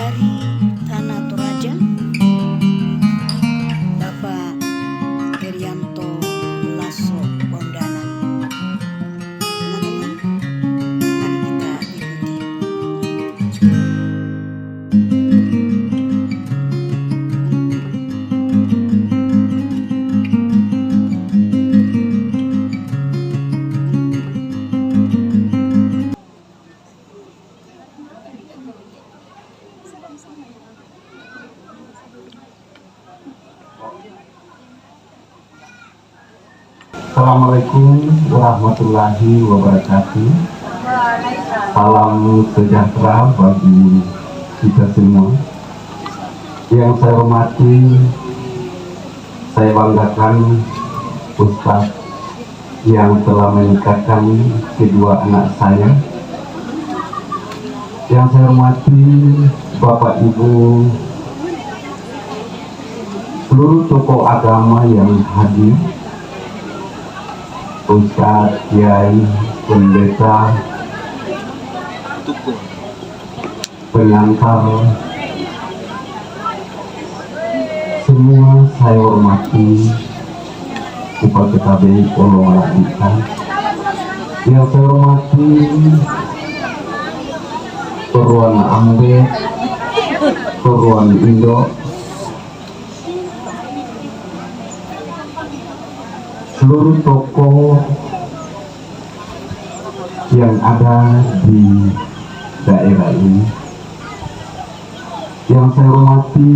dari Tanah Toraja, Bapak Herianto Lasso Bondana. Teman-teman, mari kita ikuti. Assalamualaikum warahmatullahi wabarakatuh. Salam sejahtera bagi kita semua. Yang saya hormati, saya banggakan Ustaz yang telah menikahkan kedua anak saya. Yang saya hormati Bapak Ibu, seluruh tokoh agama yang hadir, Ustaz, Kiai, Pendeta, pengantar, semua saya hormati. Upah ketabai Allah kita. Yang saya hormati Perwan Ambe, Perwan Indo, seluruh tokoh yang ada di daerah ini. Yang saya hormati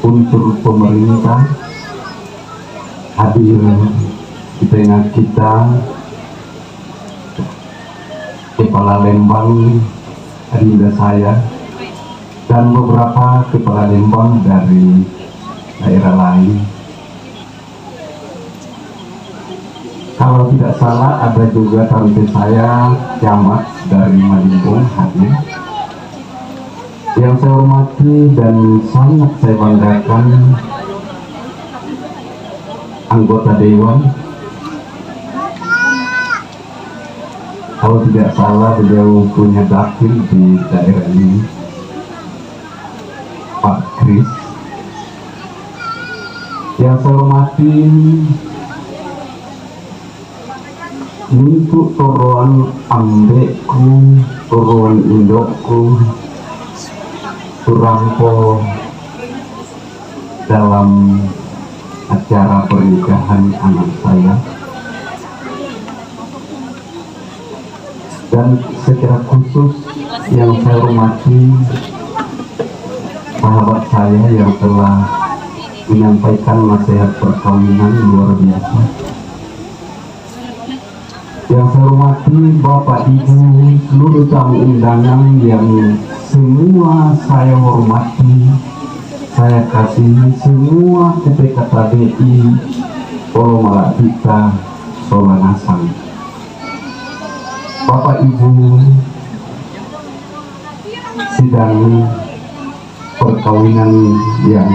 unsur pemerintah hadir di tengah kita, Kepala Lembang adinda saya dan beberapa Kepala Lembang dari daerah lain. Kalau tidak salah ada juga tante saya Camat dari Malimpung hadir. Yang saya hormati dan sangat saya banggakan anggota Dewan. Kalau tidak salah beliau punya dapil di daerah ini, Pak Kris. Yang saya hormati untuk Toruan Ambeku, Toruan Indokku, Turampo dalam acara pernikahan anak saya, dan secara khusus yang saya hormati sahabat saya yang telah menyampaikan nasihat perkawinan luar biasa. Yang saya hormati Bapak Ibu, seluruh tamu undangan yang semua saya hormati, saya kasihi semua KPKBI Polo Malakita Solanasang. Bapak Ibu, sidang perkawinan yang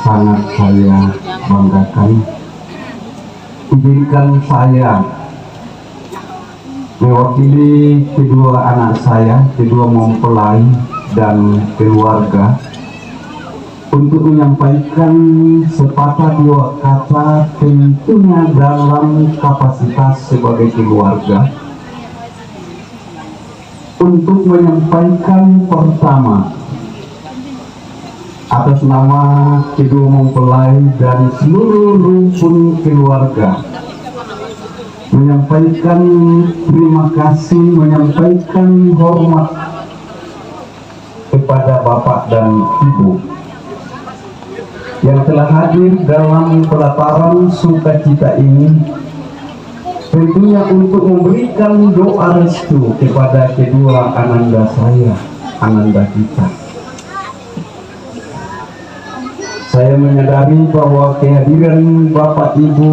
sangat saya banggakan, izinkan saya mewakili kedua anak saya, kedua mempelai dan keluarga untuk menyampaikan sepatah dua kata, tentunya dalam kapasitas sebagai keluarga, untuk menyampaikan pertama atas nama kedua mempelai dan seluruh rumpun keluarga, menyampaikan terima kasih, menyampaikan hormat kepada Bapak dan Ibu yang telah hadir dalam pelataran sukacita ini, tentunya untuk memberikan doa restu kepada kedua ananda saya, ananda kita. Saya menyadari bahwa kehadiran Bapak Ibu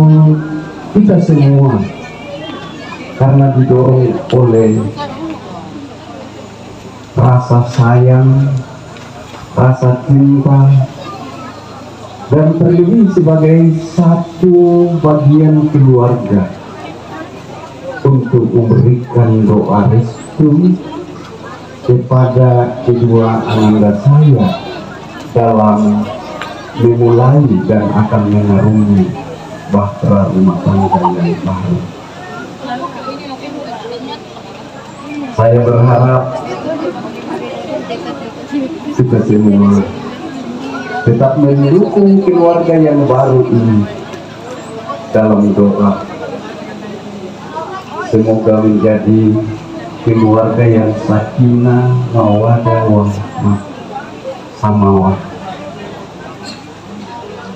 kita semua karena didorong oleh rasa sayang, rasa cinta, dan terlebih sebagai satu bagian keluarga untuk memberikan doa restu kepada kedua ananda saya dalam memulai dan akan mengarungi bahtera rumah tangga yang baru. Saya berharap kita semua tetap mendukung keluarga yang baru ini dalam doa. Semoga menjadi keluarga yang sakinah, mawaddah, warahmah, samawah.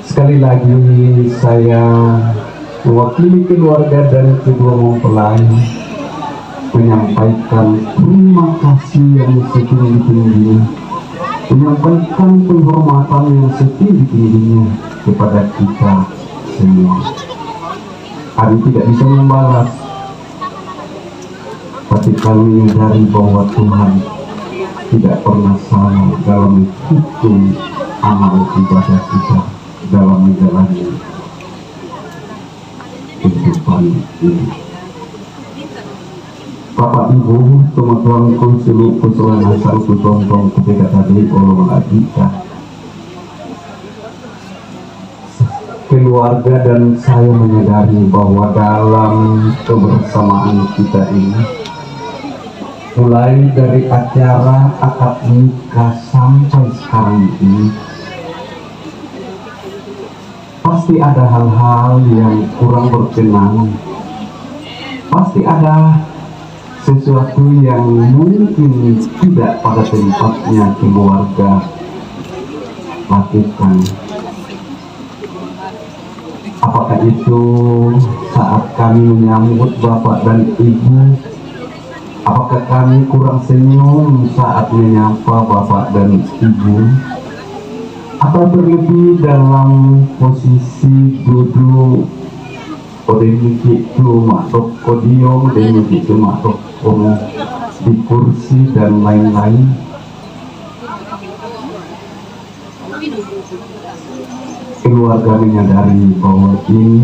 Sekali lagi saya mewakili keluarga dan kedua mempelai menyampaikan terima kasih yang setinggi-tingginya, menyampaikan penghormatan yang setinggi-tingginya kepada kita semua. Kami tidak bisa membalas, tapi kami menyadari bahwa Tuhan tidak pernah salah dalam menghitung amal ibadah kita dalam menjalani kehidupan ini. Bapak Ibu, teman-teman konsul kusulan asal kutontong ketika tadi oleh Adita, keluarga dan saya menyadari bahwa dalam kebersamaan kita ini, mulai dari acara akad nikah sampai sekarang ini, pasti ada hal-hal yang kurang berkenan, pasti ada sesuatu yang mungkin tidak pada tempatnya keluarga lakukan. Apakah itu saat kami menyambut Bapak dan Ibu? Apakah kami kurang senyum saat menyapa Bapak dan Ibu? Atau berlebih dalam posisi duduk odemiki itu masuk podium, odemiki itu masuk di kursi dan lain-lain? Keluarga menyadari bahwa ini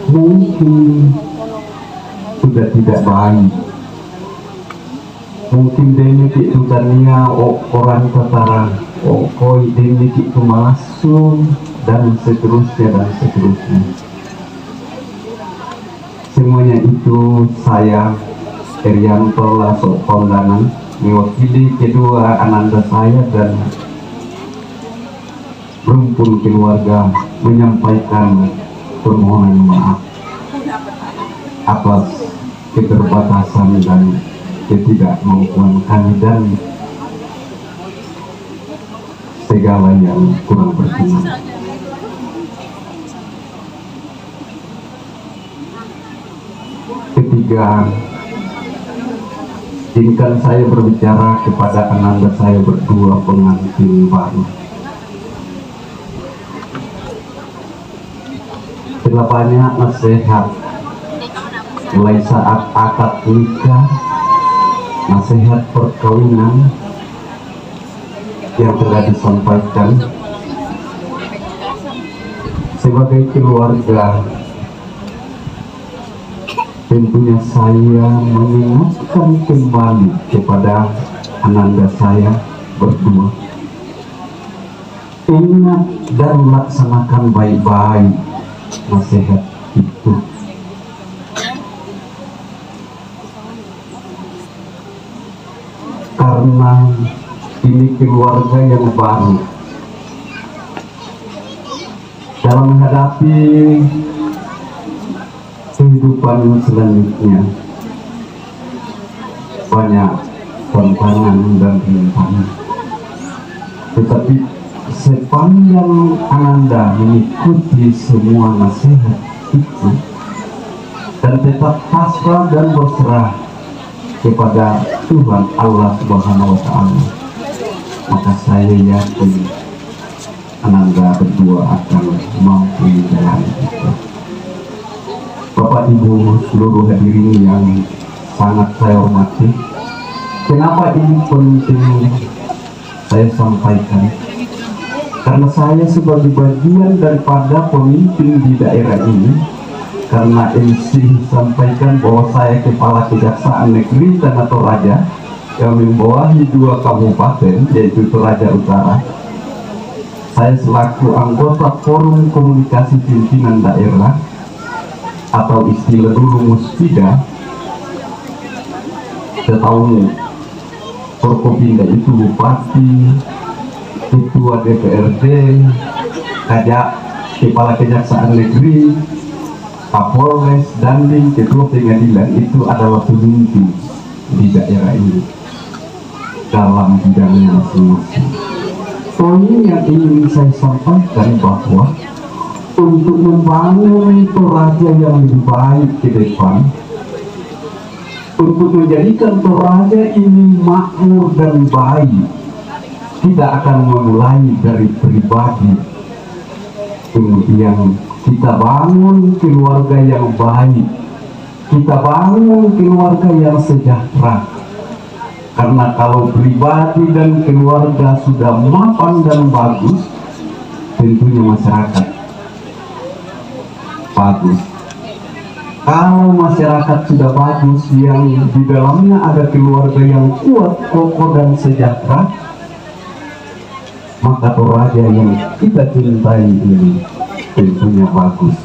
mungkin sudah tidak baik. Mungkin demiki itu tania orang tatara, koi demiki itu masuk dan seterusnya dan seterusnya. Semuanya itu saya Erianto Lasso Kondangan mewakili kedua ananda saya dan rumpun keluarga menyampaikan permohonan maaf atas keterbatasan dan ketidakmampuan kami dan segala yang kurang berkenan. Ketiga, izinkan saya berbicara kepada ananda saya berdua pengantin baru. Setelah banyak nasihat mulai saat akad nikah, nasihat perkawinan yang telah disampaikan, sebagai keluarga tentunya saya mengingatkan kembali kepada ananda saya berdua, ingat dan laksanakan baik-baik nasihat itu. Karena ini keluarga yang baru, dalam menghadapi kehidupan selanjutnya banyak tantangan dan rintangan, tetapi sepanjang ananda mengikuti semua nasihat itu dan tetap pasrah dan berserah kepada Tuhan Allah Subhanahu wa Ta'ala, maka saya yakin ananda berdua akan mampu menjalani itu. Bapak Ibu seluruh hadirin yang sangat saya hormati, kenapa ini penting saya sampaikan? Karena saya sebagai bagian daripada pemimpin di daerah ini, karena MC sampaikan bahwa saya Kepala Kejaksaan Negeri Tanah Toraja, yang membawahi 2 kabupaten, yaitu Toraja Utara. Saya selaku anggota Forum Komunikasi Pimpinan Daerah atau istilah dulu Muspida. Setahu Forkopimda itu bupati, ketua DPRD, kepala kejaksaan negeri, Kapolres, Dandim, ketua pengadilan itu adalah pemimpin di daerah ini dalam bidangnya masing-masing. Poin yang ingin saya sampaikan bahwa untuk membangun Toraja yang lebih baik ke depan, untuk menjadikan Toraja ini makmur dan baik, tidak akan memulai dari pribadi. Kemudian kita bangun keluarga yang baik, kita bangun keluarga yang sejahtera. Karena kalau pribadi dan keluarga sudah mapan dan bagus, tentunya masyarakat bagus. Kalau masyarakat sudah bagus, yang di dalamnya ada keluarga yang kuat, kokoh dan sejahtera, maka Toraja yang kita cintai ini tentunya bagus.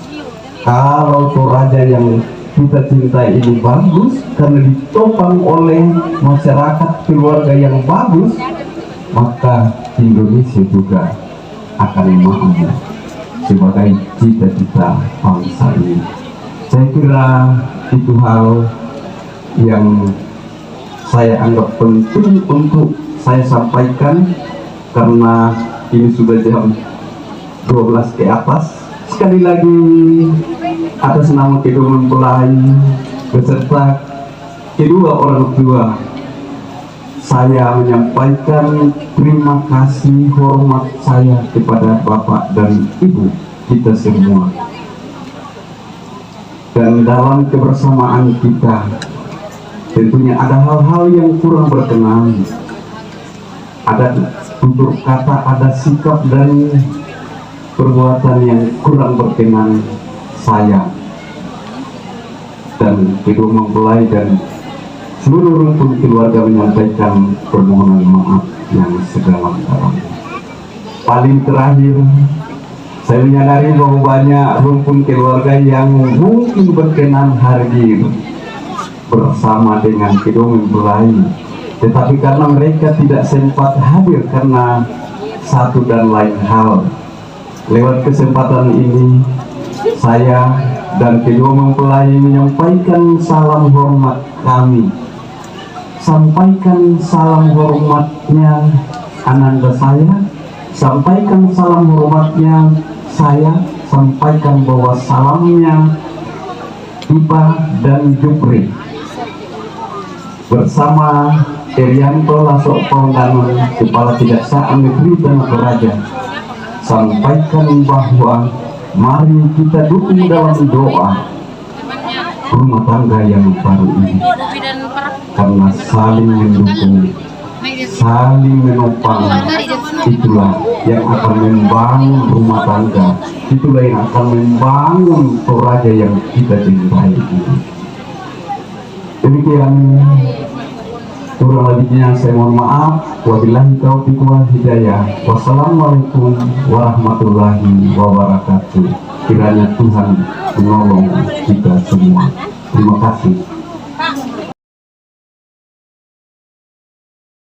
Kalau Toraja yang kita cintai ini bagus karena ditopang oleh masyarakat keluarga yang bagus, maka Indonesia juga akan makmur sebagai cita-cita bangsa ini. Saya kira itu hal yang saya anggap penting untuk saya sampaikan, karena ini sudah jam 12 ke atas. Sekali lagi atas nama kedua mempelai beserta kedua orang tua, saya menyampaikan terima kasih hormat saya kepada Bapak dan Ibu kita semua. Dan dalam kebersamaan kita tentunya ada hal-hal yang kurang berkenan, ada tutur kata, ada sikap dan perbuatan yang kurang berkenan saya dan kedua mempelai dan seluruh rumpun keluarga menyampaikan permohonan maaf yang sedalam-dalamnya. Paling terakhir, saya menyadari bahwa banyak rumpun keluarga yang mungkin berkenan hadir bersama dengan kedua mempelai, tetapi karena mereka tidak sempat hadir karena satu dan lain hal, lewat kesempatan ini saya dan kedua mempelai menyampaikan salam hormat kami. Sampaikan salam hormatnya ananda saya, sampaikan salam hormatnya saya, sampaikan bahwa salamnya Iba dan Jupri bersama Erianto Lasok Pongdanun, Kepala Kejaksaan Negeri Tanah Toraja, sampaikan bahwa mari kita dukung dalam doa rumah tangga yang baru ini, karena saling mendukung, saling menopang, itulah yang akan membangun rumah tangga, itulah yang akan membangun Toraja yang kita cintai ini. Demikian, kurang lebihnya saya mohon maaf. Wabillahi taufiq wal hidayah. Wassalamualaikum warahmatullahi wabarakatuh. Kiranya Tuhan menolong kita semua. Terima kasih.